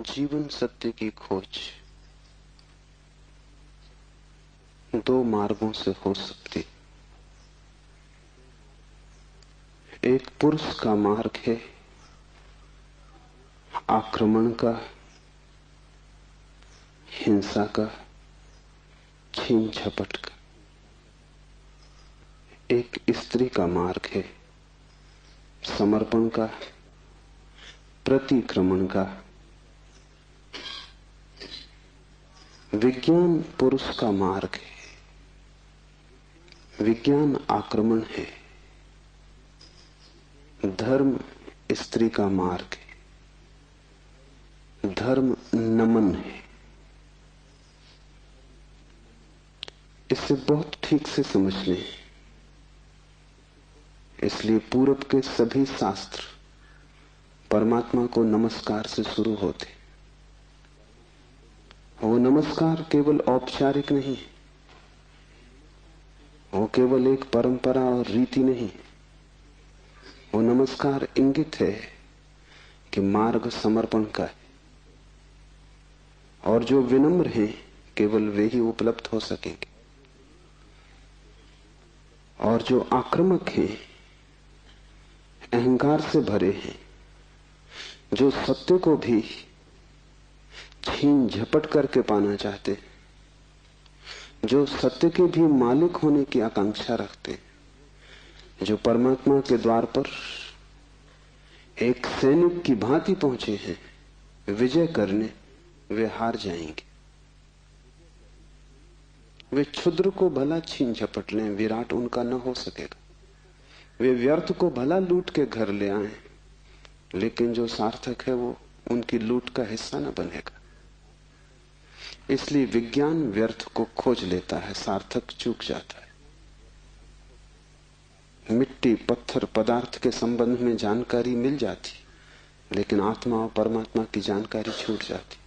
जीवन सत्य की खोज दो मार्गों से हो सकती। एक पुरुष का मार्ग है आक्रमण का, हिंसा का, छीन झपट का। एक स्त्री का मार्ग है समर्पण का, प्रतिक्रमण का। विज्ञान पुरुष का मार्ग है, विज्ञान आक्रमण है। धर्म स्त्री का मार्ग है, धर्म नमन है। इसे बहुत ठीक से समझ लें। इसलिए पूरब के सभी शास्त्र परमात्मा को नमस्कार से शुरू होते। वो नमस्कार केवल औपचारिक नहीं, वो केवल एक परंपरा और रीति नहीं। वो नमस्कार इंगित है कि मार्ग समर्पण का है, और जो विनम्र हैं केवल वे ही उपलब्ध हो सकेंगे, और जो आक्रामक हैं, अहंकार से भरे हैं, जो सत्य को भी छीन झपट करके पाना चाहते, जो सत्य के भी मालिक होने की आकांक्षा रखते, जो परमात्मा के द्वार पर एक सैनिक की भांति पहुंचे हैं विजय करने, वे हार जाएंगे। वे क्षुद्र को भला छीन झपट लें, विराट उनका न हो सकेगा। वे व्यर्थ को भला लूट के घर ले आए, लेकिन जो सार्थक है वो उनकी लूट का हिस्सा न बनेगा। इसलिए विज्ञान व्यर्थ को खोज लेता है, सार्थक चूक जाता है। मिट्टी, पत्थर, पदार्थ के संबंध में जानकारी मिल जाती, लेकिन आत्मा और परमात्मा की जानकारी छूट जाती।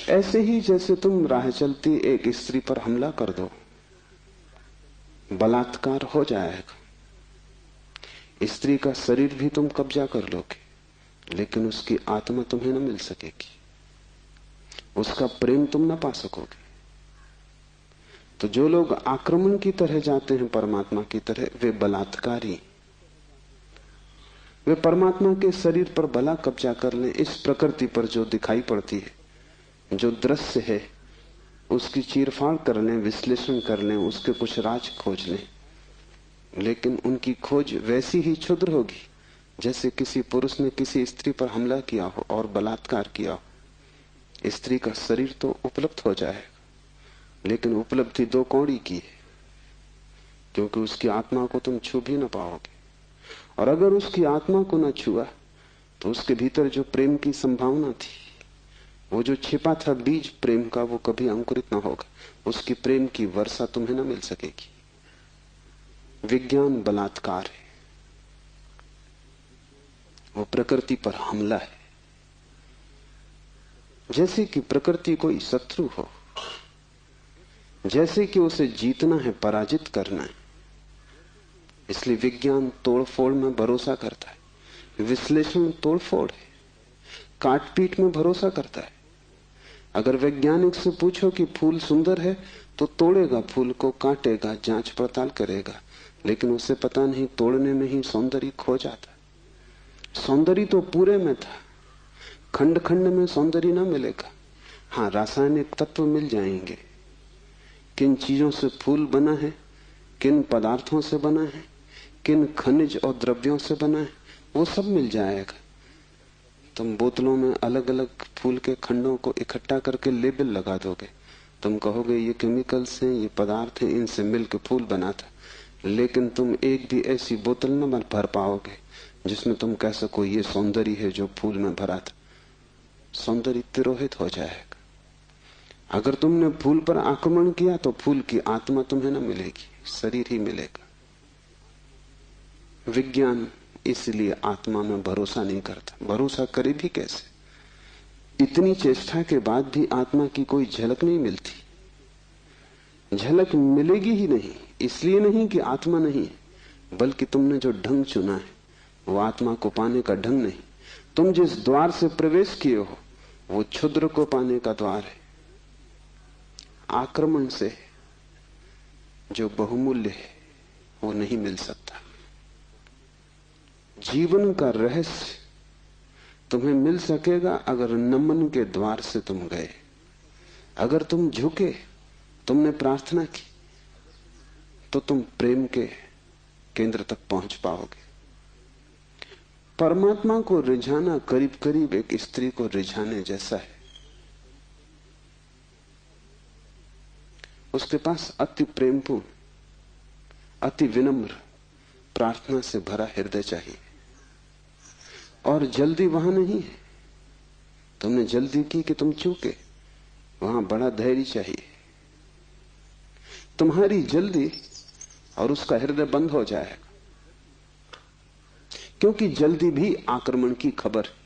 ऐसे ही जैसे तुम राह चलती एक स्त्री पर हमला कर दो, बलात्कार हो जाएगा। स्त्री का शरीर भी तुम कब्जा कर लोगे, लेकिन उसकी आत्मा तुम्हें न मिल सकेगी, उसका प्रेम तुम न पा सकोगे। तो जो लोग आक्रमण की तरह जाते हैं परमात्मा की तरह, वे बलात्कारी। वे परमात्मा के शरीर पर भला कब्जा कर लें, इस प्रकृति पर जो दिखाई पड़ती है, जो दृश्य है, उसकी चीरफाड़ कर लें, विश्लेषण कर लें, उसके कुछ राज खोज लें, लेकिन उनकी खोज वैसी ही क्षुद्र होगी जैसे किसी पुरुष ने किसी स्त्री पर हमला किया हो और बलात्कार किया हो। स्त्री का शरीर तो उपलब्ध हो जाएगा, लेकिन उपलब्धि दो कौड़ी की है, क्योंकि उसकी आत्मा को तुम छू भी न पाओगे। और अगर उसकी आत्मा को न छुआ तो उसके भीतर जो प्रेम की संभावना थी, वो जो छिपा था बीज प्रेम का, वो कभी अंकुरित न होगा। उसकी प्रेम की वर्षा तुम्हें न मिल सकेगी। विज्ञान बलात्कार है, वो प्रकृति पर हमला है। जैसे कि प्रकृति कोई शत्रु हो, जैसे कि उसे जीतना है, पराजित करना है। इसलिए विज्ञान तोड़फोड़ में भरोसा करता है, विश्लेषण तोड़फोड़ है, काटपीट में भरोसा करता है। अगर वैज्ञानिक से पूछो कि फूल सुंदर है तो तोड़ेगा फूल को, काटेगा, जांच पड़ताल करेगा, लेकिन उसे पता नहीं तोड़ने में ही सौंदर्य खो जाता। सौंदर्य तो पूरे में था, खंड खंड में सौंदर्य ना मिलेगा। हाँ, रासायनिक तत्व मिल जाएंगे, किन चीजों से फूल बना है, किन पदार्थों से बना है, किन खनिज और द्रव्यों से बना है, वो सब मिल जाएगा। तुम बोतलों में अलग अलग फूल के खंडों को इकट्ठा करके लेबल लगा दोगे, तुम कहोगे ये केमिकल्स हैं, ये पदार्थ हैं, इनसे मिलकर फूल बना था, लेकिन तुम एक भी ऐसी बोतल न भर पाओगे जिसमें तुम कह सको ये सौंदर्य है जो फूल में भरा था। सौंदर्य तिरोहित हो जाएगा। अगर तुमने फूल पर आक्रमण किया तो फूल की आत्मा तुम्हें न मिलेगी, शरीर ही मिलेगा। विज्ञान इसलिए आत्मा में भरोसा नहीं करता। भरोसा करे भी कैसे? इतनी चेष्टा के बाद भी आत्मा की कोई झलक नहीं मिलती। झलक मिलेगी ही नहीं, इसलिए नहीं कि आत्मा नहीं है, बल्कि तुमने जो ढंग चुना है वो आत्मा को पाने का ढंग नहीं। तुम जिस द्वार से प्रवेश किए हो वो क्षुद्र को पाने का द्वार है। आक्रमण से जो बहुमूल्य है वो नहीं मिल सकता। जीवन का रहस्य तुम्हें मिल सकेगा अगर नमन के द्वार से तुम गए, अगर तुम झुके, तुमने प्रार्थना की, तो तुम प्रेम के केंद्र तक पहुंच पाओगे। परमात्मा को रिझाना करीब करीब एक स्त्री को रिझाने जैसा है। उसके पास अति प्रेमपूर्ण, अति विनम्र, प्रार्थना से भरा हृदय चाहिए। और जल्दी वहां नहीं है। तुमने जल्दी की कि तुम चूके, वहां बड़ा धैर्य चाहिए। तुम्हारी जल्दी और उसका हृदय बंद हो जाएगा, क्योंकि जल्दी भी आक्रमण की खबर है।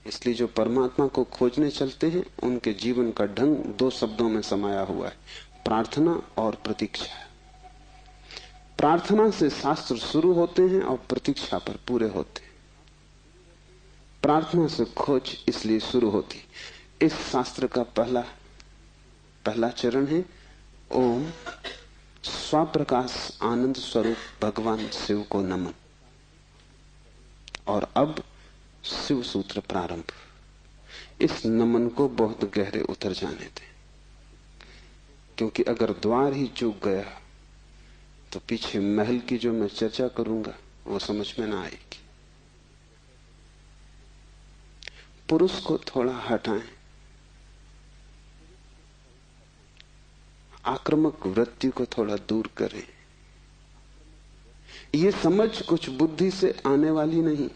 इसलिए जो परमात्मा को खोजने चलते हैं उनके जीवन का ढंग दो शब्दों में समाया हुआ है, प्रार्थना और प्रतीक्षा। प्रार्थना से शास्त्र शुरू होते हैं और प्रतीक्षा पर पूरे होते हैं। प्रार्थना से खोज इसलिए शुरू होती। इस शास्त्र का पहला चरण है ओम स्वप्रकाश आनंद स्वरूप भगवान शिव को नमन। और अब शिव सूत्र प्रारंभ। इस नमन को बहुत गहरे उतर जाने दें, क्योंकि अगर द्वार ही चूक गया तो पीछे महल की जो मैं चर्चा करूंगा वो समझ में ना आएगी। पुरुष को थोड़ा हटाएं, आक्रामक वृत्ति को थोड़ा दूर करें। ये समझ कुछ बुद्धि से आने वाली नहीं,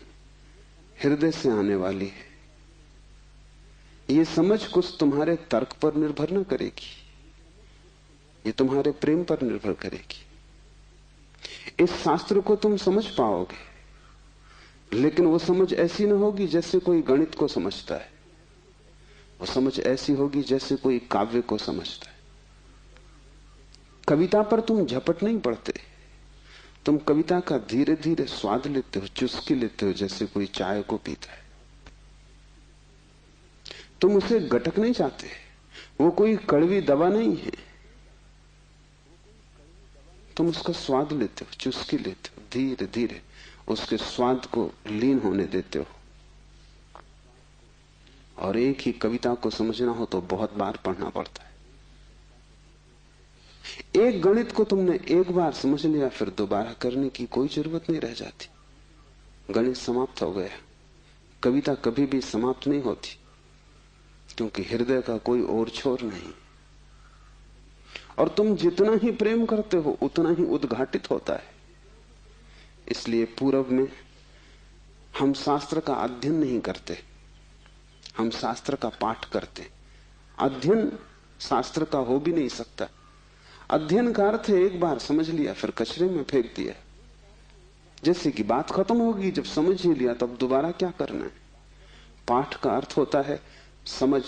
हृदय से आने वाली है। ये समझ कुछ तुम्हारे तर्क पर निर्भर न करेगी, ये तुम्हारे प्रेम पर निर्भर करेगी। इस शास्त्र को तुम समझ पाओगे, लेकिन वो समझ ऐसी न होगी जैसे कोई गणित को समझता है। वो समझ ऐसी होगी जैसे कोई काव्य को समझता है। कविता पर तुम झपट नहीं पड़ते, तुम कविता का धीरे धीरे स्वाद लेते हो, चुस्की लेते हो, जैसे कोई चाय को पीता है। तुम उसे गटक नहीं चाहते, वो कोई कड़वी दवा नहीं है। तुम उसका स्वाद लेते हो, चुस्की लेते हो, धीरे धीरे उसके स्वाद को लीन होने देते हो। और एक ही कविता को समझना हो तो बहुत बार पढ़ना पड़ता है। एक गणित को तुमने एक बार समझ लिया, फिर दोबारा करने की कोई जरूरत नहीं रह जाती। गणित समाप्त हो गया। कविता कभी भी समाप्त नहीं होती, क्योंकि हृदय का कोई और छोर नहीं। और तुम जितना ही प्रेम करते हो उतना ही उद्घाटित होता है। इसलिए पूर्व में हम शास्त्र का अध्ययन नहीं करते, हम शास्त्र का पाठ करते। अध्ययन शास्त्र का हो भी नहीं सकता। अध्ययन का अर्थ है एक बार समझ लिया फिर कचरे में फेंक दिया। जैसे कि बात खत्म होगी, जब समझ ही लिया तब दोबारा क्या करना है। पाठ का अर्थ होता है समझ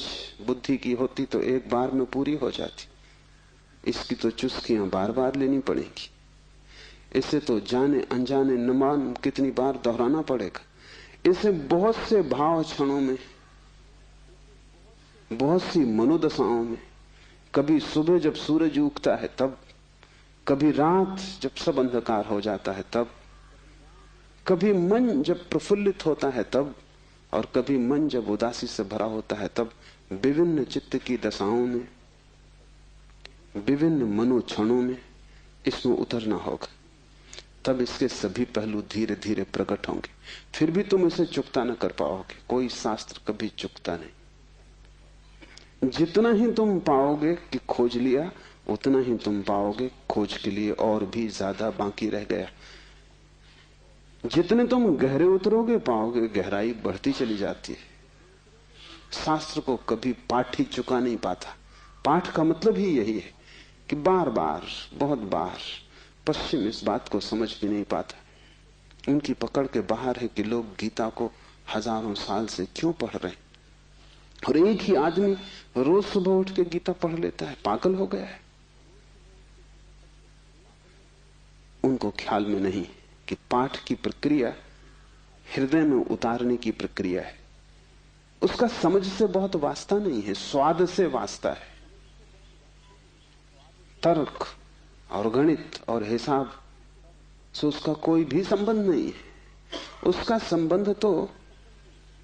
बुद्धि की होती तो एक बार में पूरी हो जाती, इसकी तो चुस्कियां बार बार लेनी पड़ेगी। इसे तो जाने अनजाने न मालूम कितनी बार दोहराना पड़ेगा। इसे बहुत से भाव क्षणों में, बहुत सी मनोदशाओं में, कभी सुबह जब सूरज उगता है तब, कभी रात जब सब अंधकार हो जाता है तब, कभी मन जब प्रफुल्लित होता है तब, और कभी मन जब उदासी से भरा होता है तब, विभिन्न चित्त की दशाओं में, विभिन्न मनोक्षणों में इसमें उतरना होगा। तब इसके सभी पहलू धीरे धीरे प्रकट होंगे। फिर भी तुम इसे चुकता न कर पाओगे। कोई शास्त्र कभी चुकता नहीं। जितना ही तुम पाओगे कि खोज लिया, उतना ही तुम पाओगे खोज के लिए और भी ज्यादा बाकी रह गया। जितने तुम गहरे उतरोगे पाओगे गहराई बढ़ती चली जाती है। शास्त्र को कभी पाठ ही चुका नहीं पाता। पाठ का मतलब ही यही है कि बार बार, बहुत बार। पश्चिम इस बात को समझ भी नहीं पाता। उनकी पकड़ के बाहर है कि लोग गीता को हजारों साल से क्यों पढ़ रहे हैं, और एक ही आदमी रोज सुबह उठ के गीता पढ़ लेता है। पागल हो गया है। उनको ख्याल में नहीं कि पाठ की प्रक्रिया हृदय में उतारने की प्रक्रिया है। उसका समझ से बहुत वास्ता नहीं है, स्वाद से वास्ता है। तर्क और गणित और हिसाब से उसका कोई भी संबंध नहीं है। उसका संबंध तो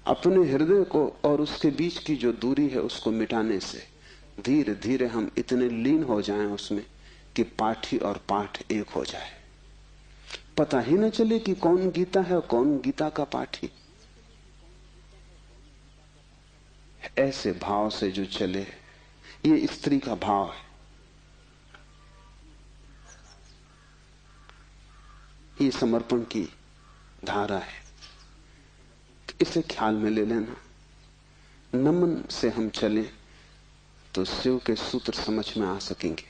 अपने हृदय को और उसके बीच की जो दूरी है उसको मिटाने से धीरे धीरे हम इतने लीन हो जाएं उसमें कि पाठी और पाठ एक हो जाए। पता ही न चले कि कौन गीता है और कौन गीता का पाठी। ऐसे भाव से जो चले, ये स्त्री का भाव है। ये समर्पण की धारा है। इसे ख्याल में ले लेना। नमन से हम चले तो शिव के सूत्र समझ में आ सकेंगे।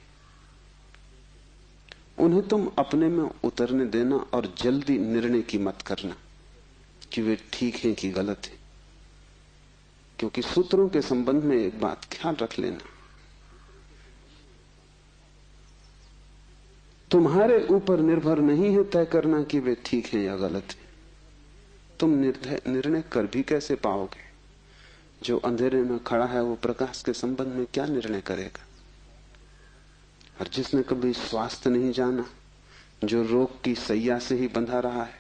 उन्हें तुम अपने में उतरने देना और जल्दी निर्णय की मत करना कि वे ठीक हैं कि गलत हैं, क्योंकि सूत्रों के संबंध में एक बात ख्याल रख लेना, तुम्हारे ऊपर निर्भर नहीं है तय करना कि वे ठीक हैं या गलत हैं। तुम निर्णय कर भी कैसे पाओगे? जो अंधेरे में खड़ा है वो प्रकाश के संबंध में क्या निर्णय करेगा? और जिसने कभी स्वास्थ्य नहीं जाना, जो रोग की सैया से ही बंधा रहा है,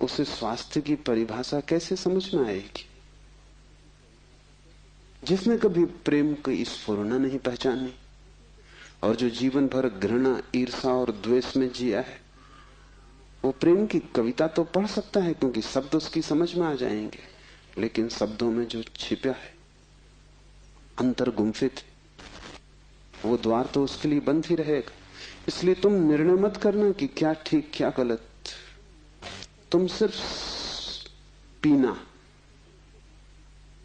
उसे स्वास्थ्य की परिभाषा कैसे समझ में आएगी? जिसने कभी प्रेम की स्फुरना नहीं पहचानी और जो जीवन भर घृणा, ईर्षा और द्वेष में जिया है, वो प्रेम की कविता तो पढ़ सकता है क्योंकि शब्द उसकी समझ में आ जाएंगे, लेकिन शब्दों में जो छिपा है, अंतर गुम्फित है, वो द्वार तो उसके लिए बंद ही रहेगा। इसलिए तुम निर्णय मत करना कि क्या ठीक क्या गलत। तुम सिर्फ पीना,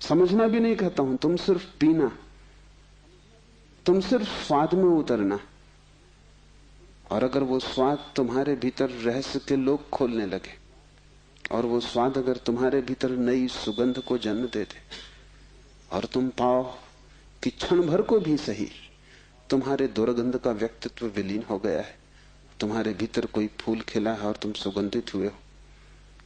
समझना भी नहीं कहता हूं, तुम सिर्फ पीना, तुम सिर्फ स्वाद में उतरना। और अगर वो स्वाद तुम्हारे भीतर रहस्य के लोग खोलने लगे और वो स्वाद अगर तुम्हारे भीतर नई सुगंध को जन्म दे दे और तुम पाओ कि क्षण भर को भी सही तुम्हारे दुर्गंध का व्यक्तित्व विलीन हो गया है, तुम्हारे भीतर कोई फूल खिला है और तुम सुगंधित हुए हो,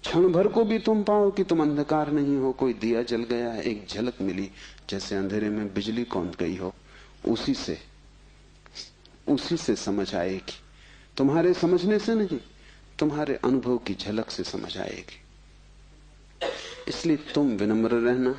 क्षण भर को भी तुम पाओ कि तुम अंधकार नहीं हो, कोई दिया जल गया है, एक झलक मिली जैसे अंधेरे में बिजली कौंध गई हो, उसी से समझ आएगी। तुम्हारे समझने से नहीं, तुम्हारे अनुभव की झलक से समझ आएगी। इसलिए तुम विनम्र रहना,